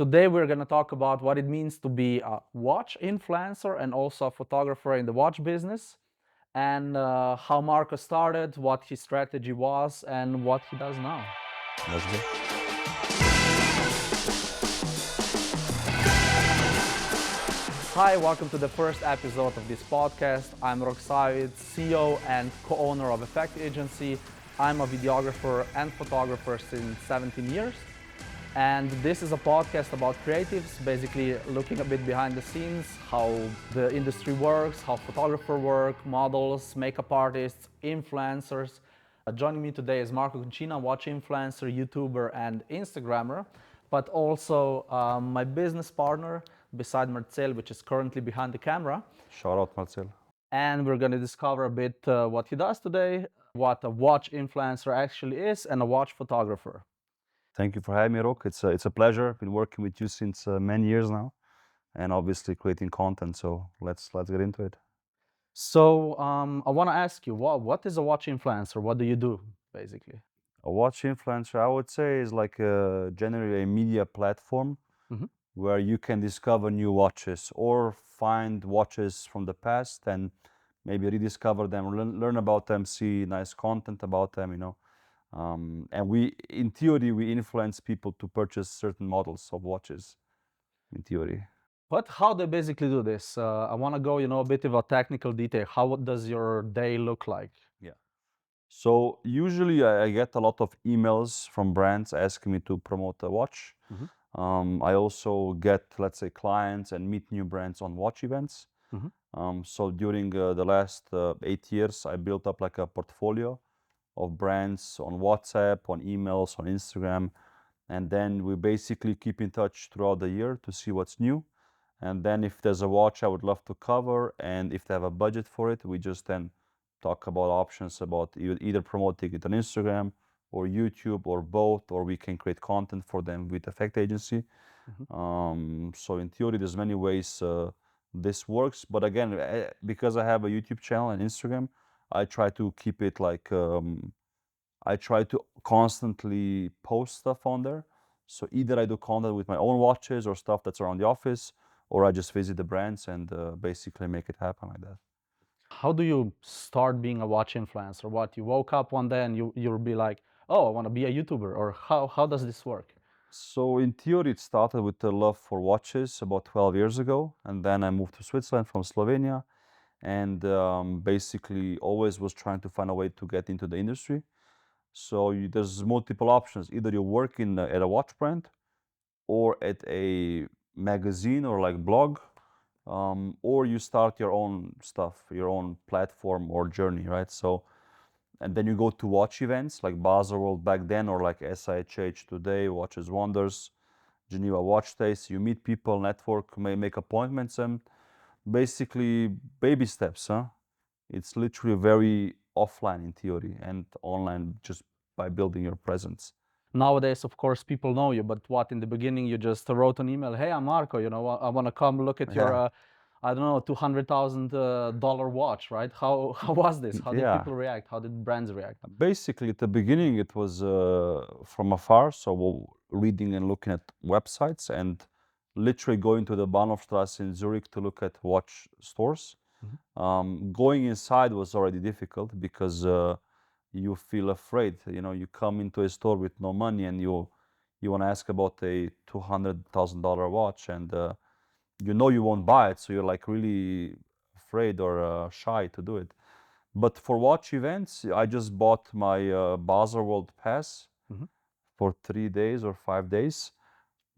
Today we're going to talk about what it means to be a watch influencer and also a photographer in the watch business, and how Marko started, what his strategy was, and what he does now. Let's go. Hi, welcome to the first episode of this podcast. I'm Marko, CEO and co-owner of Effect Agency. I'm a videographer and photographer since 17 years. And this is a podcast about creatives, basically looking a bit behind the scenes, how the industry works, how photographers work, models, makeup artists, influencers. Joining me today is Marko Koncina, watch influencer, YouTuber, and Instagrammer, but also my business partner beside Martel, which is currently behind the camera. Shout out Marcel. And we're going to discover a bit what he does today, what a watch influencer actually is, and a watch photographer. Thank you for having me, Rok. It's a pleasure. Been working with you since many years now, and obviously creating content. So let's get into it. So I want to ask you, what is a watch influencer? What do you do, basically? A watch influencer, I would say, is like generally a media platform Mhm. where you can discover new watches or find watches from the past and maybe rediscover them, learn about them, see nice content about them. And in theory, we influence people to purchase certain models of watches. In theory. But how they basically do this? I want to go, a bit of a technical detail. How does your day look like? Yeah. So usually I get a lot of emails from brands asking me to promote a watch. Mhm. I also get, let's say, clients and meet new brands on watch events. Mhm. So during the last 8 years, I built up like a portfolio of brands on WhatsApp, on emails, on Instagram. And then we basically keep in touch throughout the year to see what's new. And then if there's a watch I would love to cover, and if they have a budget for it, we just then talk about options about either promoting it on Instagram or YouTube or both, or we can create content for them with Effect Agency. Mhm. So in theory, there's many ways this works. But again, because I have a YouTube channel and Instagram, I try to keep it like I try to constantly post stuff on there. So either I do content with my own watches or stuff that's around the office, or I just visit the brands and basically make it happen like that. How do you start being a watch influencer? What, you woke up one day and you'll be like, oh, I want to be a YouTuber, or how does this work? So in theory, it started with the love for watches about 12 years ago, and then I moved to Switzerland from Slovenia, and basically always was trying to find a way to get into the industry. So there's multiple options. Either you work at a watch brand, or at a magazine or like blog, or you start your own stuff, your own platform or journey, right? So, and then you go to watch events like Baselworld back then, or like SIHH today, Watches Wonders, Geneva Watch Days. You meet people, network, may make appointments, and basically baby steps, huh? It's literally very offline in theory and online just by building your presence. Nowadays, of course, people know you, but what, in the beginning, you just wrote an email, hey, I'm Marko, I want to come look at your, Yeah, I don't know, $200,000 watch, right? How was this? How did yeah. people react? How did brands react? Basically, at the beginning, it was from afar, so reading and looking at websites and literally going to the Bahnhofstrasse in Zurich to look at watch stores. Mhm. Going inside was already difficult because you feel afraid. You come into a store with no money and you want to ask about a $200,000 watch, and you won't buy it, so you're like really afraid or shy to do it. But for watch events, I just bought my Baselworld pass Mhm. for 3 days or 5 days.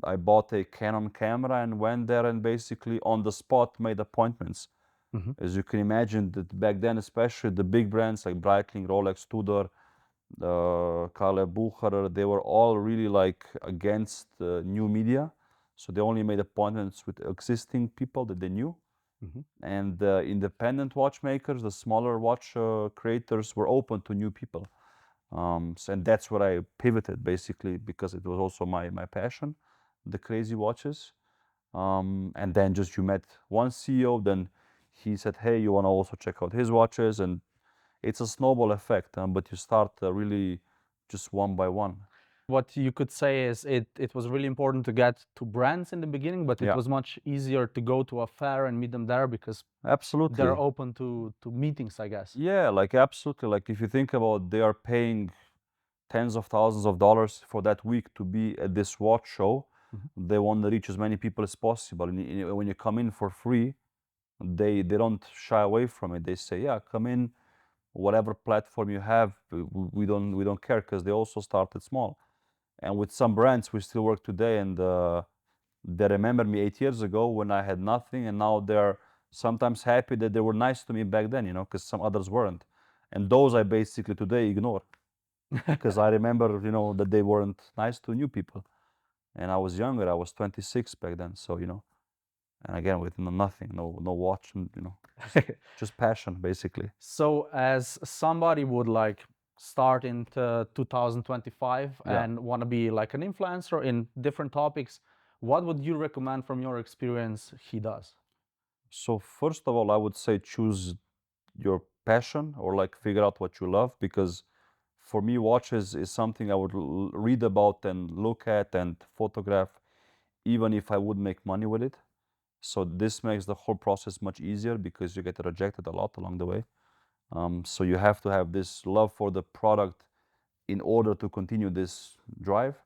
I bought a Canon camera and went there and basically on the spot made appointments. Mhm. As you can imagine, that back then, especially the big brands like Breitling, Rolex, Tudor, Karle Bucher, they were all really like against new media. So they only made appointments with existing people that they knew. Mhm. And the independent watchmakers, the smaller watch creators, were open to new people. And that's where I pivoted basically because it was also my passion, the crazy watches. And then just you met one CEO, then he said, hey, you want to also check out his watches, and it's a snowball effect. But you start really just one by one. What you could say is it was really important to get to brands in the beginning, but it Yeah, was much easier to go to a fair and meet them there because they're absolutely. open to meetings, I guess. Yeah, like absolutely. Like if you think about, they are paying tens of thousands of dollars for that week to be at this watch show. Mhm. They want to reach as many people as possible. And when you come in for free, they don't shy away from it. They say, yeah, come in, whatever platform you have, we don't care, because they also started small. And with some brands, we still work today, and they remember me 8 years ago when I had nothing, and now they're sometimes happy that they were nice to me back then, because some others weren't. And those I basically today ignore, because I remember, that they weren't nice to new people. And I was younger, I was 26 back then, so, and again, with nothing, no watch, and, just passion, basically. So as somebody would like start into 2025 Yeah. and want to be like an influencer in different topics, what would you recommend from your experience he does? So first of all, I would say choose your passion, or like figure out what you love, because for me, watches is something I would read about and look at and photograph, even if I would make money with it. So this makes the whole process much easier, because you get rejected a lot along the way. So you have to have this love for the product in order to continue this drive.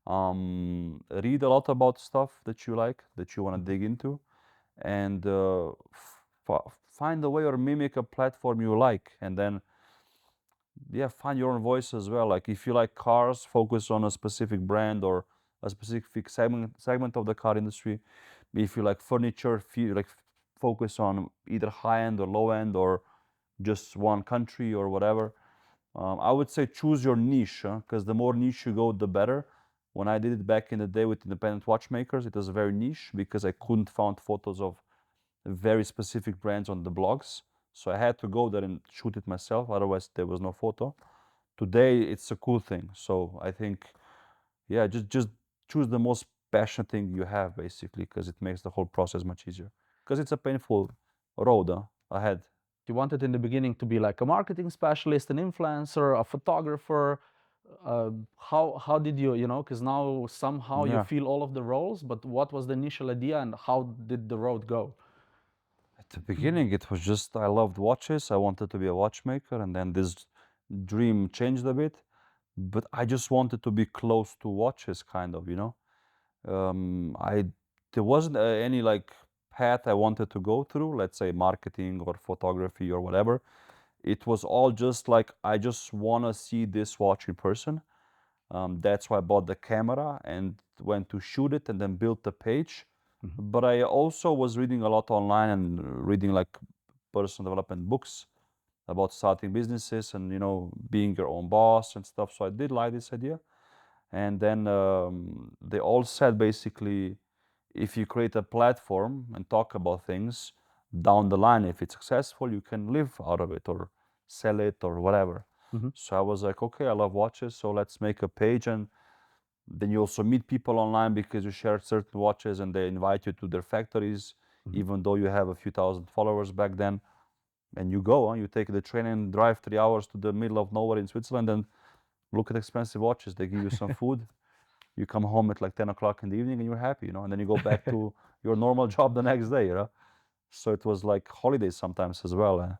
Read a lot about stuff that you like, that you want to Mhm. dig into, and find a way or mimic a platform you like, and then, yeah, find your own voice as well. Like if you like cars, focus on a specific brand or a specific segment of the car industry. If you like furniture, focus on either high end or low end, or just one country or whatever. I would say choose your niche, because the more niche you go, the better. When I did it back in the day with independent watchmakers, it was very niche, because I couldn't find photos of very specific brands on the blogs. So I had to go there and shoot it myself. Otherwise, there was no photo. Today, it's a cool thing. So I think, yeah, just choose the most passionate thing you have, basically, because it makes the whole process much easier. Because it's a painful road ahead. You wanted in the beginning to be like a marketing specialist, an influencer, a photographer. How did you, because now somehow you Yeah. feel all of the roles, but what was the initial idea and how did the road go? At the beginning, it was just I loved watches. I wanted to be a watchmaker, and then this dream changed a bit. But I just wanted to be close to watches, kind of, I there wasn't any like path I wanted to go through, let's say marketing or photography or whatever. It was all just like I just want to see this watch in person. That's why I bought the camera and went to shoot it and then built the page. Mhm. But I also was reading a lot online and reading like personal development books about starting businesses and being your own boss and stuff. So I did like this idea. And then they all said basically, if you create a platform and talk about things, down the line, if it's successful, you can live out of it or sell it or whatever. Mhm. So I was like, okay, I love watches, so let's make a page. And then you also meet people online because you share certain watches and they invite you to their factories, Mhm. even though you have a few thousand followers back then. And you go, you take the train and drive 3 hours to the middle of nowhere in Switzerland and look at expensive watches. They give you some food. You come home at like 10 o'clock in the evening and you're happy, and then you go back to your normal job the next day. So it was like holidays sometimes as well.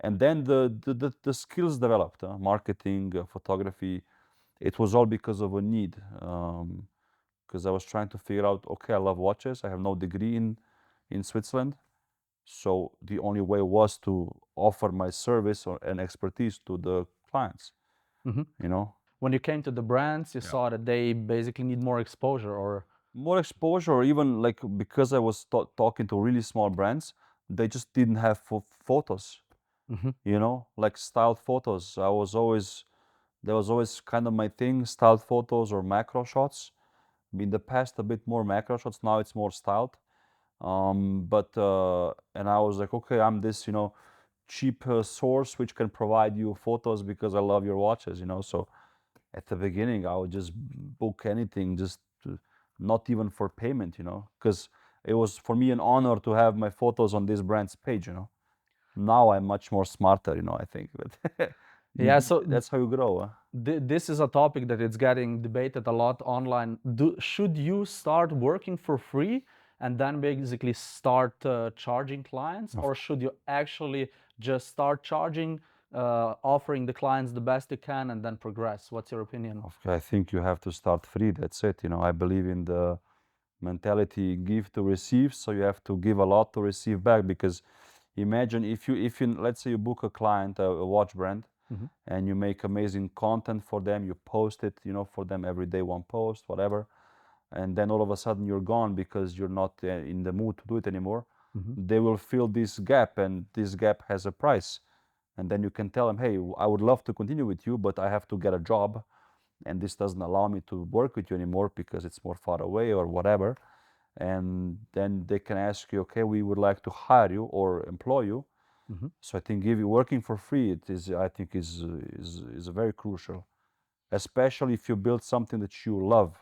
And then the skills developed, marketing, photography. It was all because of a need. Because I was trying to figure out, okay, I love watches. I have no degree in Switzerland. So the only way was to offer my service and expertise to the clients, Mhm. you know. When you came to the brands, you Yeah. saw that they basically need more exposure, or More exposure, or even like because I was talking to really small brands, they just didn't have photos, Mhm. like styled photos. That was always kind of my thing, styled photos or macro shots. In the past, a bit more macro shots. Now it's more styled. But and I was like, okay, I'm this, cheap source which can provide you photos because I love your watches. So at the beginning, I would just book anything, not even for payment, because it was for me an honor to have my photos on this brand's page. Now I'm much more smarter, I think. But Yeah, so That's how you grow. this is a topic that it's getting debated a lot online. Should you start working for free and then basically start charging clients, or should you actually just start charging, offering the clients the best you can, and then progress? What's your opinion? I think you have to start free. That's it. I believe in the mentality give to receive. So you have to give a lot to receive back, because imagine if you let's say you book a client, a watch brand, and you make amazing content for them, you post it, for them every day, one post, whatever, and then all of a sudden you're gone because you're not in the mood to do it anymore. They will feel this gap, and this gap has a price. And then you can tell them, hey, I would love to continue with you, but I have to get a job, and this doesn't allow me to work with you anymore because it's more far away or whatever. And then they can ask you, okay, we would like to hire you or employ you. So I think working for free, it is, I think, is very crucial, especially if you build something that you love,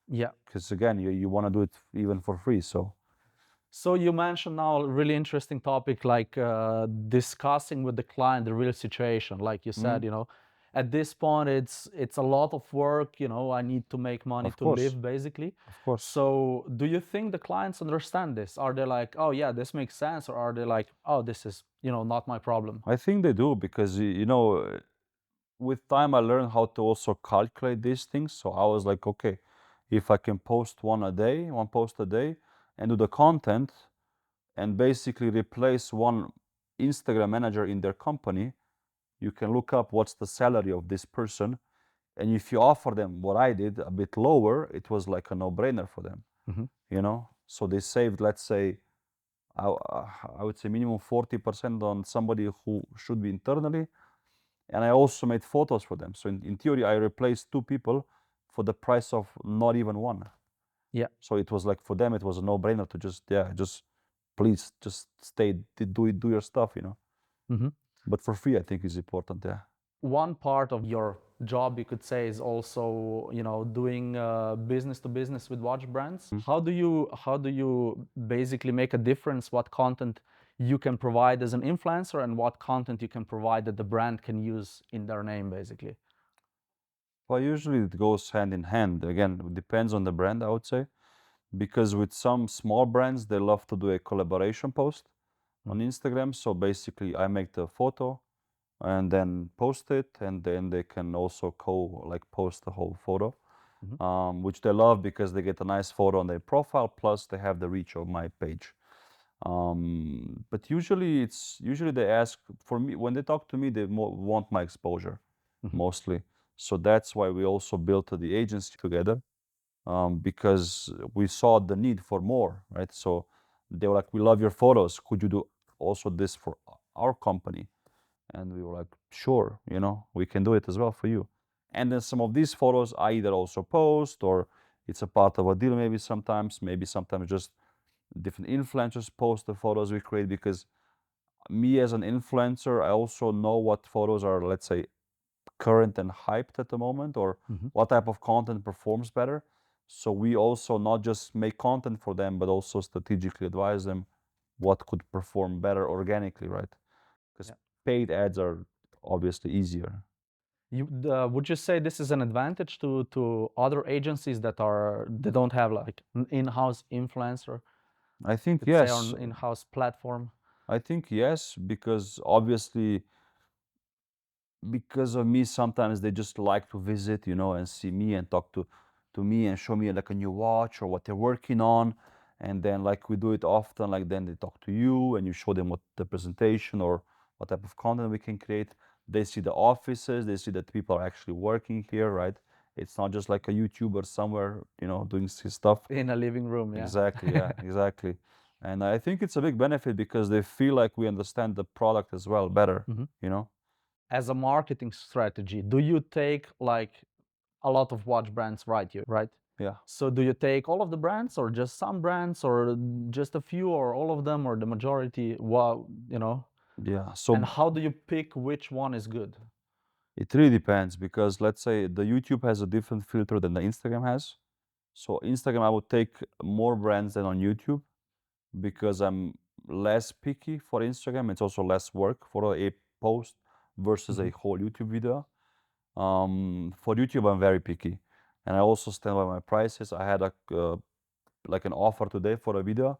Yeah. because again, you want to do it even for free. So you mentioned now a really interesting topic, like discussing with the client the real situation. Like you said, at this point it's a lot of work. I need to make money Of to course, live, basically. of course. So do you think the clients understand this? Are they like, oh yeah, this makes sense, or are they like, oh, this is not my problem? I think they do, because with time I learned how to also calculate these things. So I was like, okay, if I can post one post a day, and do the content, and basically replace one Instagram manager in their company, you can look up what's the salary of this person. And if you offer them what I did, a bit lower, it was like a no-brainer for them. So they saved, let's say, I would say minimum 40% on somebody who should be internally. And I also made photos for them. So in theory, I replaced two people for the price of not even one. Yeah. So it was like, for them, it was a no-brainer to just please just stay, do your stuff. But for free, I think is important. Yeah. One part of your job, you could say, is also doing business to business with watch brands. How do you basically make a difference what content you can provide as an influencer and what content you can provide that the brand can use in their name, basically? Well, usually it goes hand in hand. Again, it depends on the brand, I would say, because with some small brands, they love to do a collaboration post on Instagram. So basically, I make the photo and then post it, and then they can also post the whole photo, which they love because they get a nice photo on their profile, plus they have the reach of my page. But usually they ask for me when they talk to me, they want my exposure mostly. So that's why we also built the agency together, because we saw the need for more, right? So they were like, "We love your photos. Could you do also this for our company?" And we were like, "Sure, we can do it as well for you." And then some of these photos I either also post, or it's a part of a deal. Maybe sometimes just different influencers post the photos we create, because me as an influencer, I also know what photos are, let's say, current and hyped at the moment, or what type of content performs better. So we also not just make content for them, but also strategically advise them what could perform better organically, right? Because Yeah. paid ads are obviously easier. Would you say this is an advantage to other agencies that don't have like an in-house influencer, I think let's say, or yes. an in-house platform? I think yes, because obviously, because of me, sometimes they just like to visit, and see me and talk to me and show me like a new watch or what they're working on. And then like we do it often, like then they talk to you and you show them what the presentation or what type of content we can create. They see the offices, they see that people are actually working here, right? It's not just like a YouTuber somewhere, doing his stuff. In a living room, yeah. Exactly, yeah, exactly. And I think it's a big benefit because they feel like we understand the product as well better, you know? As a marketing strategy, do you take like a lot of watch brands, right? Yeah. So do you take all of the brands, or just some brands, or just a few, or all of them, or the majority? Well, Yeah. and So how do you pick which one is good? it really depends, because let's say the YouTube has a different filter than the Instagram has. So Instagram, I would take more brands than on YouTube, because I'm less picky for Instagram. It's also less work for a post. versus a whole YouTube video. For YouTube, I'm very picky, and I also stand by my prices. I had like an offer today for a video,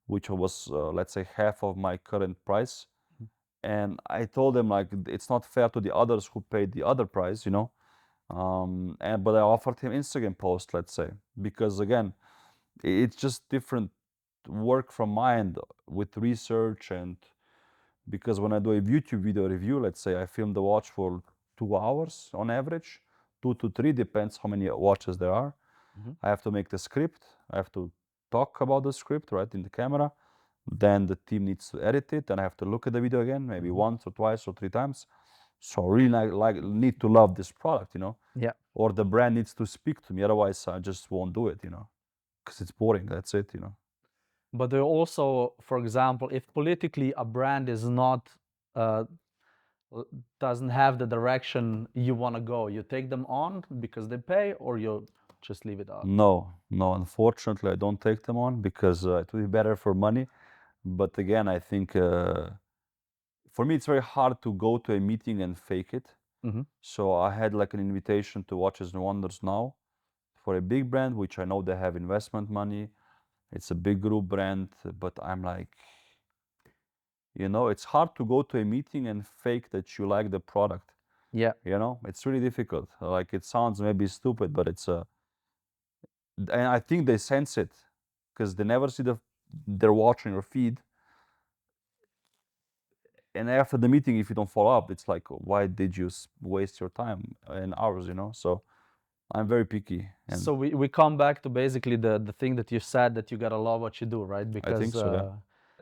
which was let's say half of my current price, and I told them like it's not fair to the others who paid the other price, you know. And but I offered him Instagram post, let's say, because again, it's just different work from my end with research. And because when I do a YouTube video review, let's say I film the watch for 2 hours on average, 2 to 3, depends how many watches there are. I have to make the script, I have to talk about the script right in the camera, then the team needs to edit it, and I have to look at the video again, maybe once or twice or 3 times. So I really like need to love this product, you know, Yeah. or the brand needs to speak to me, otherwise I just won't do it, you know, because it's boring, that's it, you know. But there also, for example, if politically a brand is not uh, doesn't have the direction you want to go, you take them on because they pay, or you just leave it out? No, unfortunately I don't take them on because it would be better for money. But again, I think for me it's very hard to go to a meeting and fake it. So I had like an invitation to Watches and Wonders now for a big brand, which I know they have investment money. It's a big group brand, but I'm like, you know, it's hard to go to a meeting and fake that you like the product. Yeah. You know, it's really difficult. Like it sounds maybe stupid, but it's and I think they sense it because they never see they're watching your feed. And after the meeting, if you don't follow up, it's like, why did you waste your time and hours, you know? So I'm very picky, and So we come back to basically the thing that you said, that you gotta love what you do, right? I think Because so, yeah.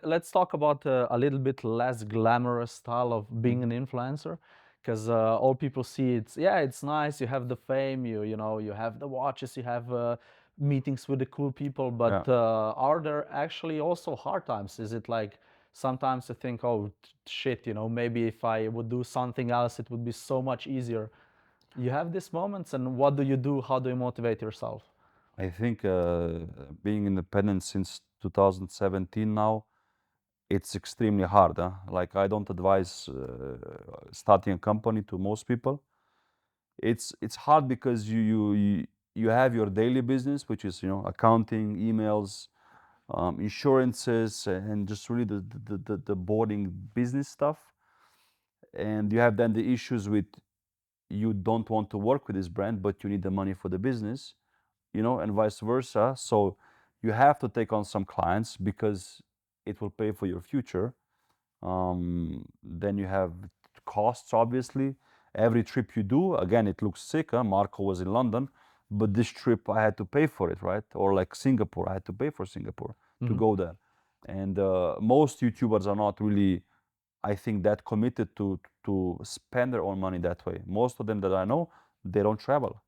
let's talk about a little bit less glamorous style of being an influencer, because all people see it's, yeah, it's nice, you have the fame, you know, you have the watches, you have meetings with the cool people, but Yeah. are there actually also hard times? Is it like sometimes you think, oh shit, you know, maybe if I would do something else it would be so much easier? You have these moments, and what do you do? How do you motivate yourself? I think being independent since 2017 now, it's extremely hard. Huh? Like I don't advise starting a company to most people. It's hard because you have your daily business, which is, you know, accounting, emails, insurances, and just really the boring business stuff. And you have then the issues with, you don't want to work with this brand, but you need the money for the business, you know, and vice versa. So you have to take on some clients because it will pay for your future. Then you have costs, obviously. Every trip you do, again, it looks sick. Huh? Marko was in London, but this trip I had to pay for it, right? Or like Singapore, I had to pay for Singapore to go there. And most YouTubers are not really, I think, that committed to spend their own money that way. Most of them that I know, they don't travel.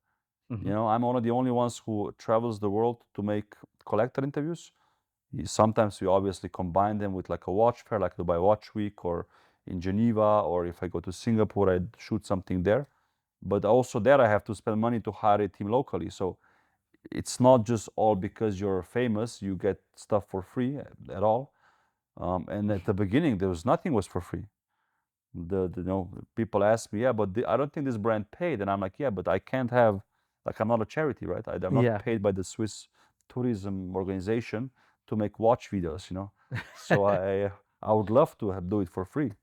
You know, I'm one of the only ones who travels the world to make collector interviews. Sometimes we obviously combine them with like a watch fair, like Dubai Watch Week, or in Geneva, or if I go to Singapore, I shoot something there. But also there, I have to spend money to hire a team locally. So it's not just all because you're famous, you get stuff for free at all. And at the beginning, there was nothing was for free. You know, people ask me, yeah, but I don't think this brand paid, and I'm like, yeah, but I can't have, like, I'm not a charity, right? I'm not Yeah. paid by the Swiss tourism organization to make watch videos, you know. So I would love to do it for free,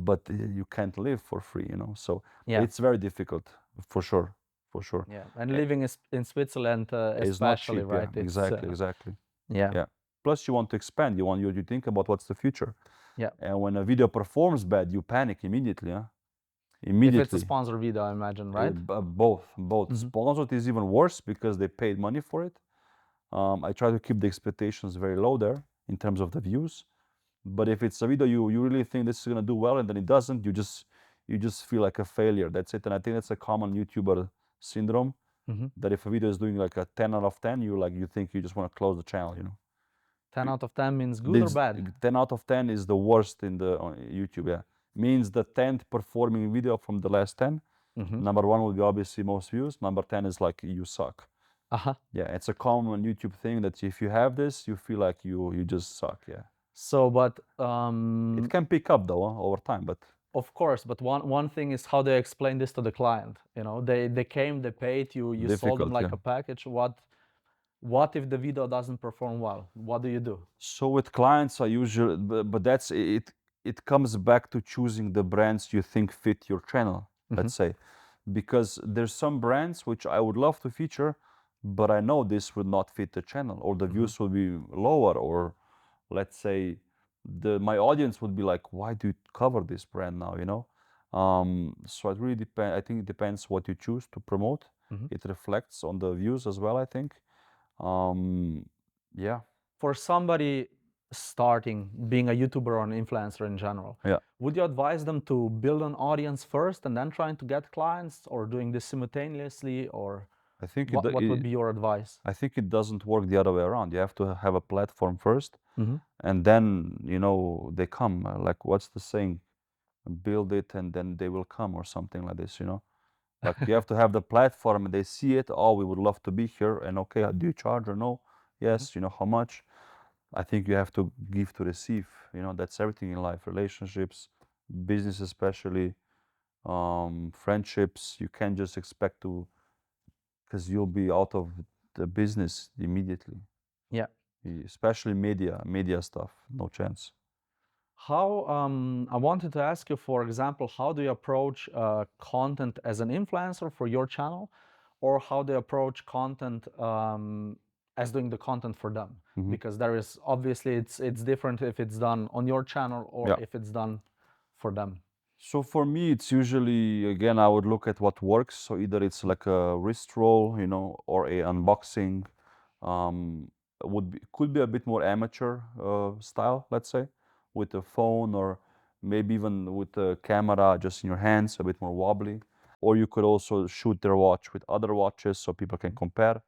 but you can't live for free, you know. So Yeah. it's very difficult, for sure, for sure. Yeah. And living in Switzerland, It's not especially, cheap, yeah, right? It's exactly, exactly. yeah. Yeah. Plus, you want to expand. You think about what's the future. Yeah. And when a video performs bad, you panic immediately, huh? If it's a Immediately. sponsor video, I imagine, right? Both. Sponsored is even worse because they paid money for it. I try to keep the expectations very low there in terms of the views. But if it's a video you really think this is gonna do well and then it doesn't, you just feel like a failure. That's it. And I think that's a common YouTuber syndrome. That if a video is doing like a 10 out of 10, you think you just want to close the channel, you know. 10 out of 10 means good or This bad? 10 out of 10 is the worst in the on YouTube, yeah. Means the 10th performing video from the last 10. Number 1 will be obviously most views. Number 10 is like you suck. Uh-huh. Yeah, it's a common YouTube thing that if you have this, you feel like you just suck, yeah. So, but It can pick up though, over time, but Of course, but one thing is how they explain this to the client. You know, they came, they paid you, you sold them Difficult, like yeah. a package. What if the video doesn't perform well? What do you do? So with clients, I usually, but that's it. It comes back to choosing the brands you think fit your channel. Let's say, because there's some brands which I would love to feature, but I know this would not fit the channel, or the views will be lower, or let's say my audience would be like, why do you cover this brand now? So it really depends. I think it depends what you choose to promote. It reflects on the views as well, I think. Yeah. For somebody starting being a YouTuber or an influencer in general, Yeah. would you advise them to build an audience first and then trying to get clients, or doing this simultaneously, or I think what would be your advice? I think it doesn't work the other way around. You have to have a platform first, and then they come. Like, what's the saying? Build it, and then they will come, or something like this. Like, you have to have the platform, and they see it. Oh, we would love to be here, and okay, do you charge or no? Yes. How much? I think you have to give to receive. That's everything in life: relationships, business, especially, friendships. You can't just expect to, because you'll be out of the business immediately. Yeah. Especially media stuff, no chance. How I wanted to ask you, for example, how do you approach content as an influencer for your channel, or how do you approach content as doing the content for them? Because there is obviously it's different if it's done on your channel or Yeah. if it's done for them. So for me, it's usually, again, I would look at what works. So either it's like a wrist roll, or a unboxing. Could be a bit more amateur style, let's say, with a phone, or maybe even with a camera just in your hands, a bit more wobbly. Or you could also shoot their watch with other watches so people can compare,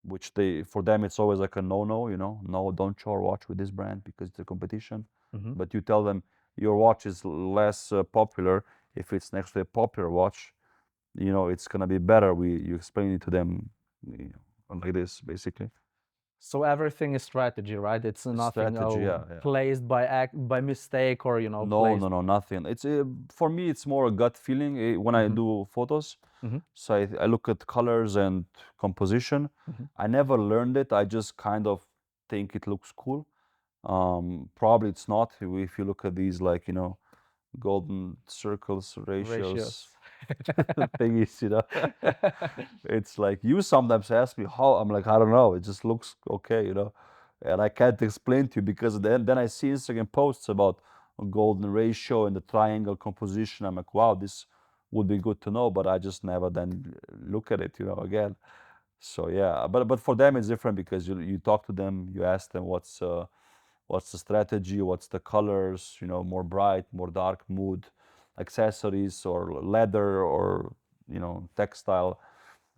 which for them it's always like a no, no, don't show our watch with this brand because it's a competition. But you tell them your watch is less popular if it's next to a popular watch, it's gonna be better. You explain it to them, like this, basically. So everything is strategy, right? It's nothing Strategy, yeah. placed by mistake, or No, placed. no, nothing. It's for me, it's more a gut feeling when I do photos. So I look at colors and composition. I never learned it. I just kind of think it looks cool. Probably it's not. If you look at these, like, golden circles, ratios, thingies, it's like, you sometimes ask me how. I'm like, I don't know. It just looks okay, and I can't explain to you, because then I see Instagram posts about a golden ratio and the triangle composition. I'm like, wow, this would be good to know, but I just never then look at it, again. So yeah, but for them it's different, because you talk to them, you ask them what's the strategy, what's the colors, more bright, more dark mood, accessories, or leather, or textile.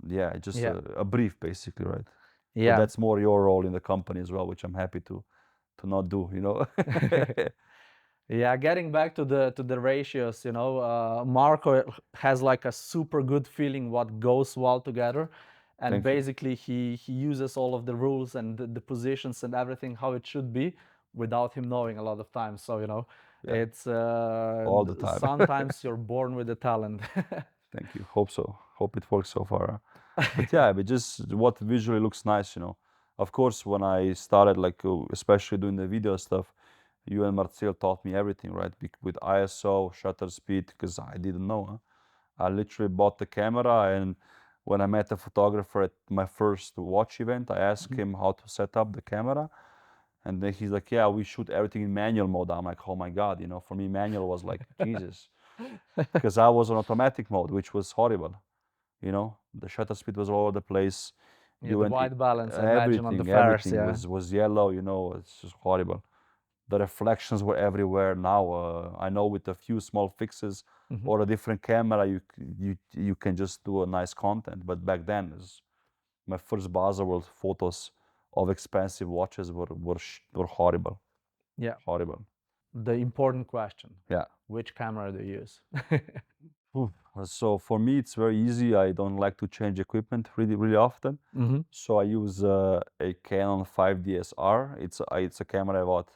Yeah, just Yeah. a brief, basically, right? But Yeah. that's more your role in the company as well, which I'm happy to not do. Yeah, getting back to the ratios, Marko has like a super good feeling what goes well together, and Thank you. basically he uses all of the rules and the positions and everything how it should be without him knowing a lot of times. So Yeah, it's all the time. sometimes you're born with the talent. Thank you. Hope so. Hope it works so far. But yeah, but just what visually looks nice. Of course, when I started, like, especially doing the video stuff, you and Marcel taught me everything, right? With ISO, shutter speed, because I didn't know. I literally bought the camera, and when I met a photographer at my first watch event, I asked him how to set up the camera, and then he's like, "Yeah, we shoot everything in manual mode." I'm like, "Oh my God!" For me, manual was like Jesus, because I was on automatic mode, which was horrible. The shutter speed was all over the place. Yeah, You the went white balance, I imagine, on the flares, everything yeah. was yellow. It's just horrible. The reflections were everywhere. Now I know, with a few small fixes or a different camera, you can just do a nice content. But back then, my first Baselworld photos of expensive watches were horrible. Yeah. Horrible. The important question. Yeah. Which camera do you use? Oof. So for me, it's very easy. I don't like to change equipment really, really often. So I use a Canon 5D SR. It's a camera I bought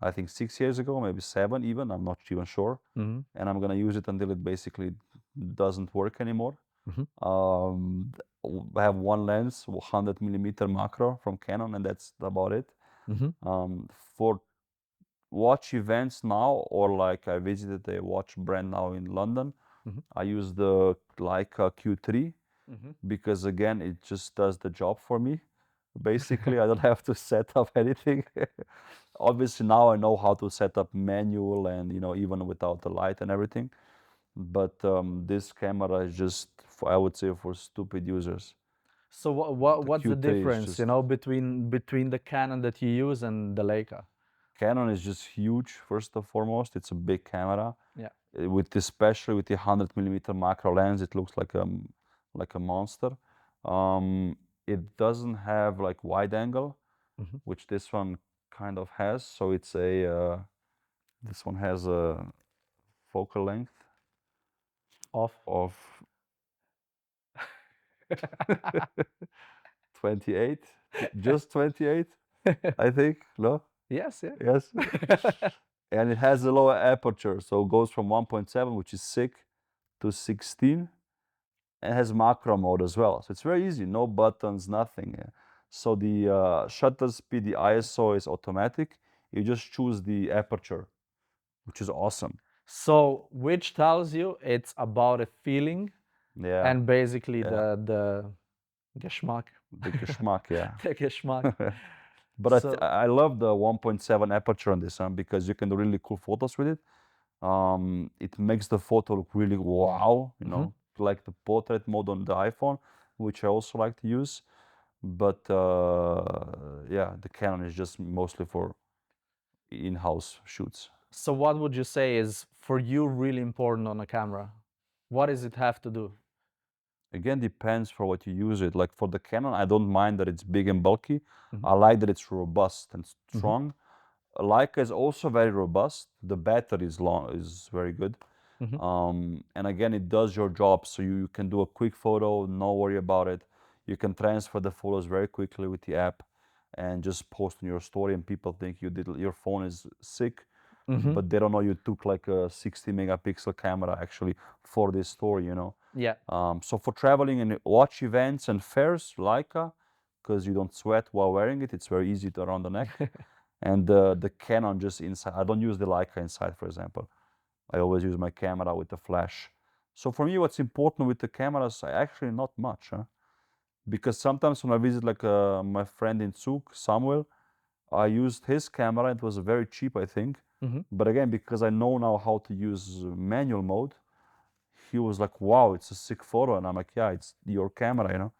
I think 6 years ago, maybe 7 even. I'm not even sure. Mm-hmm. And I'm gonna use it until it basically doesn't work anymore. Mm-hmm. I have one lens, 100 millimeter macro from Canon, and that's about it. Mm-hmm. For watch events now, or like I visited a watch brand now in London, Mm-hmm. I use the Leica Q3 Mm-hmm. because again, it just does the job for me. Basically, I don't have to set up anything. Obviously, now I know how to set up manual and even without the light and everything. But this camera is just, I would say, for stupid users. So The what's the Q3 is difference, just between the Canon that you use and the Leica? Canon is just huge. First and foremost, it's a big camera. Yeah. Especially with the 100 millimeter macro lens, it looks like a monster. It doesn't have like wide angle, Mm-hmm. which this one kind of has. So it's a this one has a focal length Off. of 28, just 28, I think. No, Yes, yeah. yes, and it has a lower aperture, so it goes from 1.7, which is sick, to 16. And has macro mode as well, so it's very easy. No buttons, nothing. So the shutter speed, the ISO is automatic. You just choose the aperture, which is awesome. So which tells you it's about a feeling Yeah, and basically yeah, the Geschmack. the geschmack, yeah. The Geschmack. But So I love the 1.7 aperture on this one because you can do really cool photos with it. It makes the photo look really wow, mhm. like the portrait mode on the iPhone, which I also like to use. But yeah, the Canon is just mostly for in-house shoots. So what would you say is for you really important on a camera? What does it have to do? Again, depends for what you use it. Like for the Canon, I don't mind that it's big and bulky. Mhm. I like that it's robust and Mhm. strong. Leica is also very robust. The battery is very good. Mhm. And again, it does your job. So you can do a quick photo, no worry about it. You can transfer the photos very quickly with the app and just post on your story. And people think your phone is sick, Mhm. but they don't know you took like a 60 megapixel camera actually for this story. Yeah. So for traveling and watch events and fairs, Leica, because you don't sweat while wearing it. It's very easy to around the neck. And the Canon just inside. I don't use the Leica inside, for example. I always use my camera with the flash. So for me, what's important with the cameras, actually not much, huh? Because sometimes when I visit like my friend in Zug, Samuel, I used his camera. It was very cheap, I think. Mhm. But again, because I know now how to use manual mode, he was like, "Wow, it's a sick photo," and I'm like, "Yeah, it's your camera."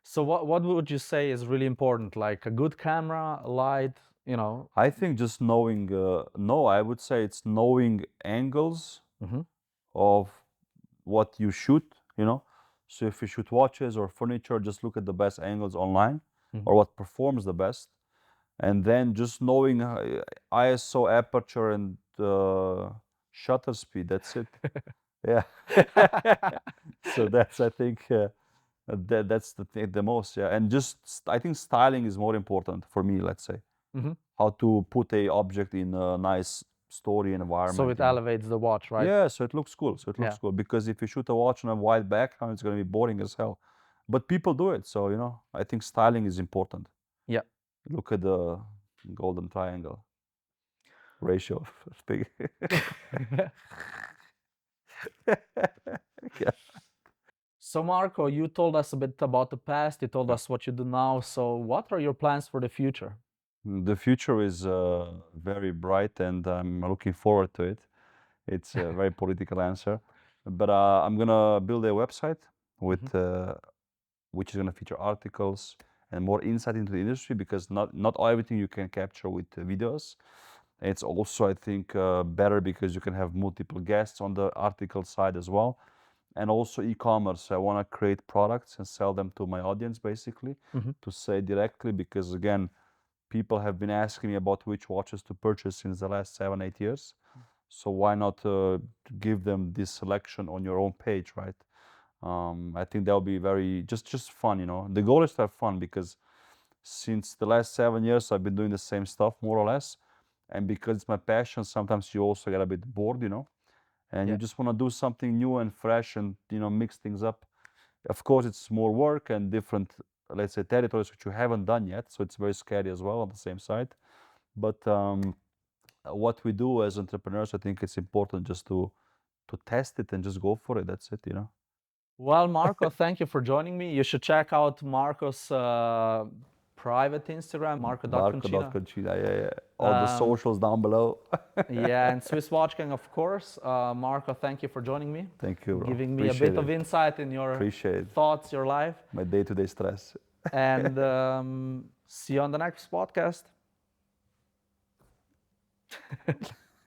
So what would you say is really important? Like a good camera, light, you know? I think just knowing, no, I would say it's knowing angles Mhm. of what you shoot. So if you shoot watches or furniture, just look at the best angles online Mhm. or what performs the best. And then just knowing ISO, aperture, and shutter speed. That's it. Yeah. So that's, I think, that's the thing, the most. Yeah. And just, I think styling is more important for me, let's say. Mhm. How to put a object in a nice story So environment. it elevates the watch, right? Yeah, so it looks cool. So it Yeah. looks cool because if you shoot a watch on a white background, it's going to be boring as hell. But people do it, so I think styling is important. Yeah. Look at the golden triangle ratio thing. Yeah. So Marco, you told us a bit about the past, you told Yeah. us what you do now. So what are your plans for the future? The future is very bright, and I'm looking forward to it. It's a very political answer, but I'm gonna build a website Mhm. with which is gonna feature articles and more insight into the industry because not everything you can capture with videos. It's also, I think, better because you can have multiple guests on the article side as well, and also e-commerce. I want to create products and sell them to my audience, basically, Mhm. to say directly because again, people have been asking me about which watches to purchase since the last 7 8 years. So why not give them this selection on your own page, right? I think that'll be very just fun. The goal is to have fun because since the last 7 years I've been doing the same stuff more or less, And because it's my passion, sometimes you also get a bit bored, and you just want to do something new and fresh and, mix things up. Of course, it's more work and different, let's say, territories which you haven't done yet. So it's very scary as well on the same side. But what we do as entrepreneurs, I think it's important just to test it and just go for it. That's it. Well, Marko, thank you for joining me. You should check out Marko's private Instagram, Marko.Koncina. Marko.Koncina, yeah. All the socials down below. Yeah, and Swiss Watch Gang, of course. Marko, thank you for joining me. Thank you, bro. Giving me a bit of insight in your thoughts, your life. My day-to-day stress. And see you on the next podcast.